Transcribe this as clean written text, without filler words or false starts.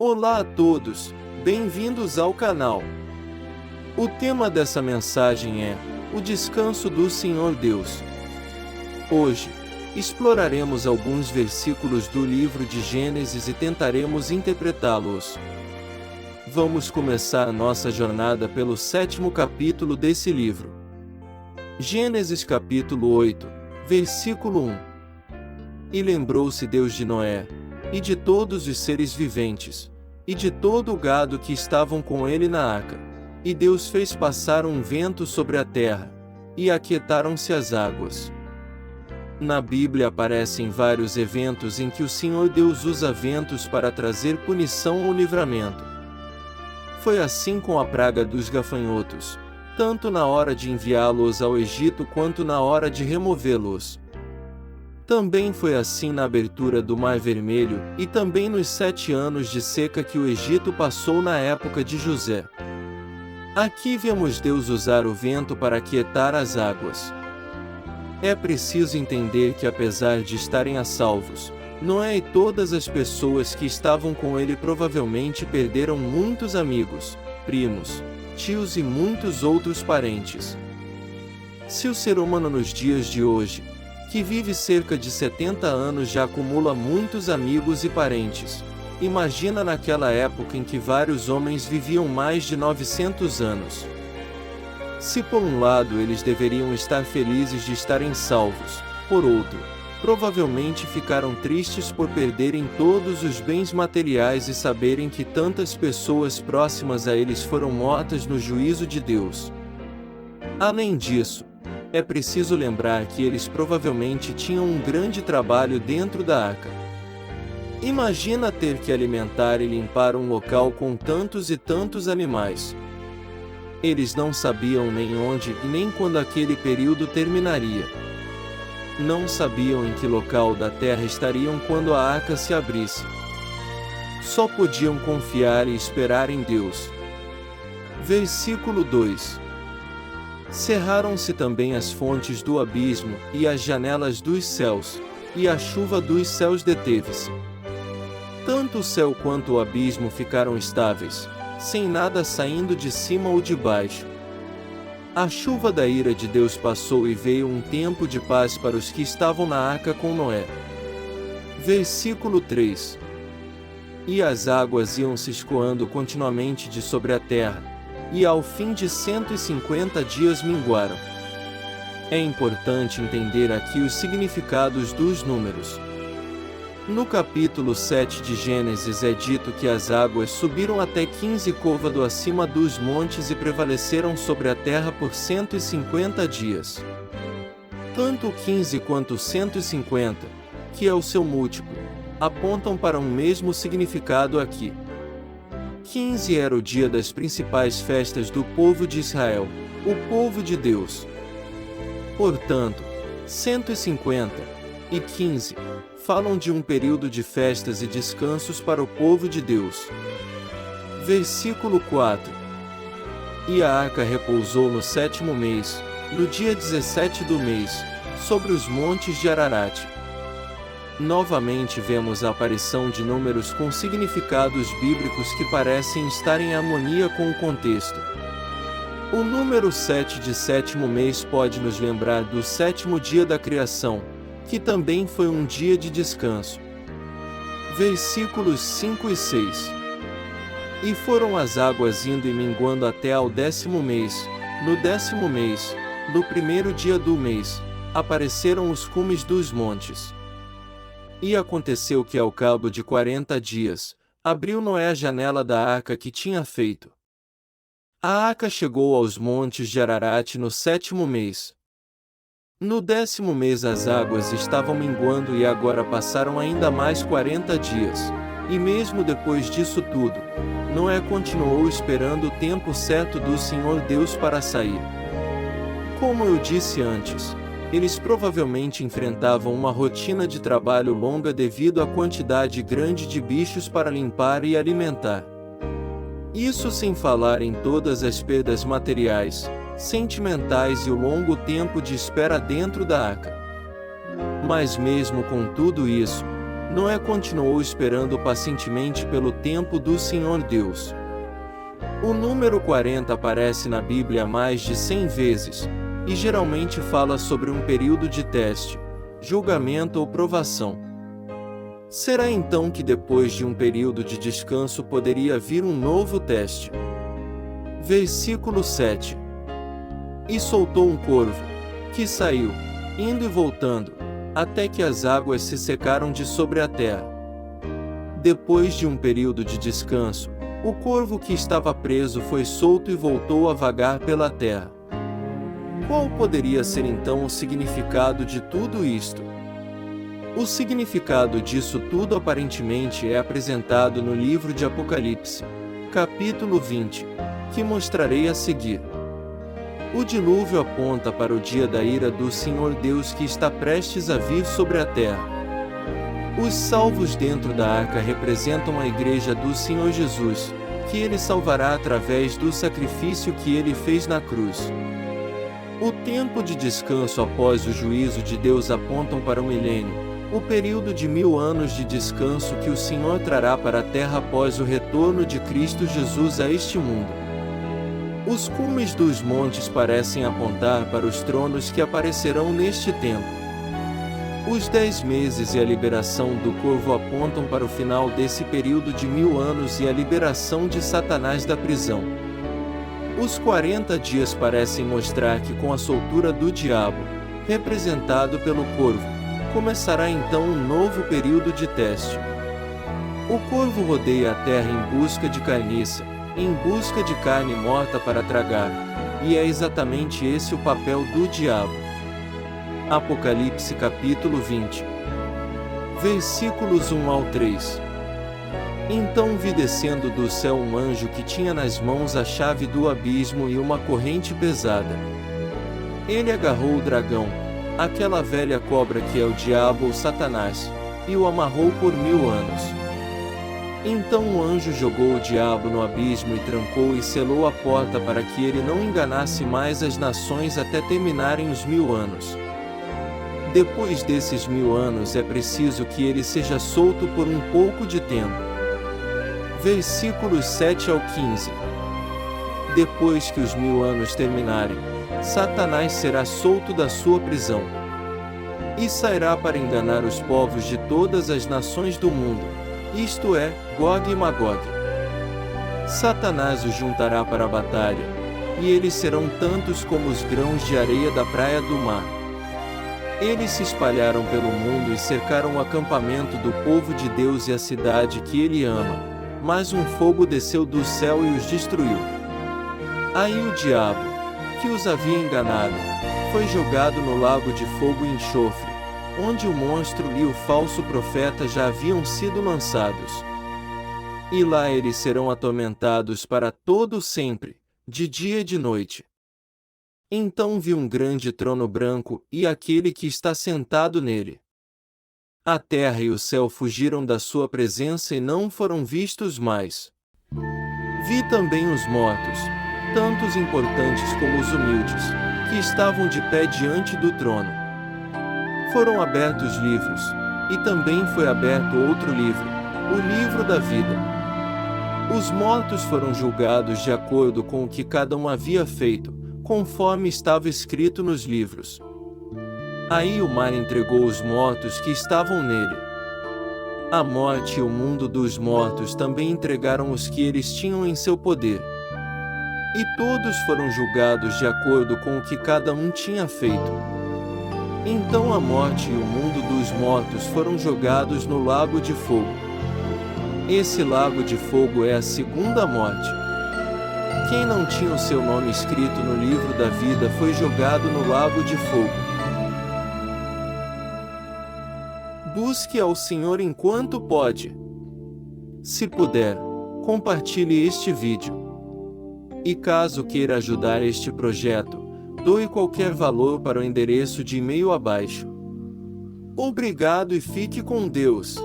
Olá a todos, bem-vindos ao canal. O tema dessa mensagem é o descanso do Senhor Deus. Hoje, exploraremos alguns versículos do livro de Gênesis e tentaremos interpretá-los. Vamos começar a nossa jornada pelo 7º capítulo desse livro. Gênesis capítulo 8, versículo 1. E lembrou-se Deus de Noé, e de todos os seres viventes, e de todo o gado que estavam com ele na arca. E Deus fez passar um vento sobre a terra, e aquietaram-se as águas. Na Bíblia aparecem vários eventos em que o Senhor Deus usa ventos para trazer punição ou livramento. Foi assim com a praga dos gafanhotos, tanto na hora de enviá-los ao Egito quanto na hora de removê-los. Também foi assim na abertura do Mar Vermelho, e também nos 7 anos de seca que o Egito passou na época de José. Aqui vemos Deus usar o vento para aquietar as águas. É preciso entender que apesar de estarem a salvos, Noé e todas as pessoas que estavam com ele provavelmente perderam muitos amigos, primos, tios e muitos outros parentes. Se o ser humano nos dias de hoje, que vive cerca de 70 anos, já acumula muitos amigos e parentes, imagina naquela época em que vários homens viviam mais de 900 anos. Se por um lado eles deveriam estar felizes de estarem salvos, por outro, provavelmente ficaram tristes por perderem todos os bens materiais e saberem que tantas pessoas próximas a eles foram mortas no juízo de Deus. Além disso, é preciso lembrar que eles provavelmente tinham um grande trabalho dentro da arca. Imagina ter que alimentar e limpar um local com tantos e tantos animais. Eles não sabiam nem onde e nem quando aquele período terminaria. Não sabiam em que local da terra estariam quando a arca se abrisse. Só podiam confiar e esperar em Deus. Versículo 2. Cerraram-se também as fontes do abismo, e as janelas dos céus, e a chuva dos céus deteve-se. Tanto o céu quanto o abismo ficaram estáveis, sem nada saindo de cima ou de baixo. A chuva da ira de Deus passou e veio um tempo de paz para os que estavam na arca com Noé. Versículo 3. E as águas iam se escoando continuamente de sobre a terra, e ao fim de 150 dias minguaram. É importante entender aqui os significados dos números. No capítulo 7 de Gênesis é dito que as águas subiram até 15 côvados acima dos montes e prevaleceram sobre a terra por 150 dias. Tanto 15 quanto 150, que é o seu múltiplo, apontam para um mesmo significado aqui. 15 era o dia das principais festas do povo de Israel, o povo de Deus. Portanto, 150 e 15 falam de um período de festas e descansos para o povo de Deus. Versículo 4. E a arca repousou no 7º mês, no dia 17 do mês, sobre os montes de Ararat. Novamente vemos a aparição de números com significados bíblicos que parecem estar em harmonia com o contexto. O número 7 de 7º mês pode nos lembrar do 7º dia da criação, que também foi um dia de descanso. Versículos 5 e 6. E foram as águas indo e minguando até ao 10º mês. No 10º mês, no 1º dia do mês, apareceram os cumes dos montes. E aconteceu que ao cabo de 40 dias, abriu Noé a janela da arca que tinha feito. A arca chegou aos montes de Ararat no 7º mês. No 10º mês as águas estavam minguando e agora passaram ainda mais 40 dias, e mesmo depois disso tudo, Noé continuou esperando o tempo certo do Senhor Deus para sair. Como eu disse antes, eles provavelmente enfrentavam uma rotina de trabalho longa devido à quantidade grande de bichos para limpar e alimentar. Isso sem falar em todas as perdas materiais, sentimentais e o longo tempo de espera dentro da arca. Mas mesmo com tudo isso, Noé continuou esperando pacientemente pelo tempo do Senhor Deus. O número 40 aparece na Bíblia mais de 100 vezes, e geralmente fala sobre um período de teste, julgamento ou provação. Será então que depois de um período de descanso poderia vir um novo teste? Versículo 7. E soltou um corvo, que saiu, indo e voltando, até que as águas se secaram de sobre a terra. Depois de um período de descanso, o corvo que estava preso foi solto e voltou a vagar pela terra. Qual poderia ser então o significado de tudo isto? O significado disso tudo aparentemente é apresentado no livro de Apocalipse, capítulo 20, que mostrarei a seguir. O dilúvio aponta para o dia da ira do Senhor Deus que está prestes a vir sobre a terra. Os salvos dentro da arca representam a igreja do Senhor Jesus, que ele salvará através do sacrifício que ele fez na cruz. O tempo de descanso após o juízo de Deus apontam para o milênio, o período de 1000 anos de descanso que o Senhor trará para a terra após o retorno de Cristo Jesus a este mundo. Os cumes dos montes parecem apontar para os tronos que aparecerão neste tempo. Os 10 meses e a liberação do corvo apontam para o final desse período de 1000 anos e a liberação de Satanás da prisão. Os 40 dias parecem mostrar que com a soltura do diabo, representado pelo corvo, começará então um novo período de teste. O corvo rodeia a terra em busca de carniça, em busca de carne morta para tragar, e é exatamente esse o papel do diabo. Apocalipse capítulo 20, versículos 1 ao 3. Então vi descendo do céu um anjo que tinha nas mãos a chave do abismo e uma corrente pesada. Ele agarrou o dragão, aquela velha cobra que é o diabo ou Satanás, e o amarrou por 1000 anos. Então o anjo jogou o diabo no abismo e trancou e selou a porta para que ele não enganasse mais as nações até terminarem os 1000 anos. Depois desses 1000 anos é preciso que ele seja solto por um pouco de tempo. Versículos 7 ao 15. Depois que os 1000 anos terminarem, Satanás será solto da sua prisão e sairá para enganar os povos de todas as nações do mundo, isto é, Gog e Magog. Satanás os juntará para a batalha, e eles serão tantos como os grãos de areia da praia do mar. Eles se espalharam pelo mundo e cercaram o acampamento do povo de Deus e a cidade que ele ama, mas um fogo desceu do céu e os destruiu. Aí o diabo, que os havia enganado, foi jogado no lago de fogo e enxofre, onde o monstro e o falso profeta já haviam sido lançados. E lá eles serão atormentados para todo sempre, de dia e de noite. Então vi um grande trono branco e aquele que está sentado nele. A terra e o céu fugiram da sua presença e não foram vistos mais. Vi também os mortos, tanto os importantes como os humildes, que estavam de pé diante do trono. Foram abertos livros, e também foi aberto outro livro, o livro da vida. Os mortos foram julgados de acordo com o que cada um havia feito, conforme estava escrito nos livros. Aí o mar entregou os mortos que estavam nele. A morte e o mundo dos mortos também entregaram os que eles tinham em seu poder. E todos foram julgados de acordo com o que cada um tinha feito. Então a morte e o mundo dos mortos foram jogados no lago de fogo. Esse lago de fogo é a segunda morte. Quem não tinha o seu nome escrito no livro da vida foi jogado no lago de fogo. Busque ao Senhor enquanto pode. Se puder, compartilhe este vídeo. E caso queira ajudar este projeto, doe qualquer valor para o endereço de e-mail abaixo. Obrigado e fique com Deus.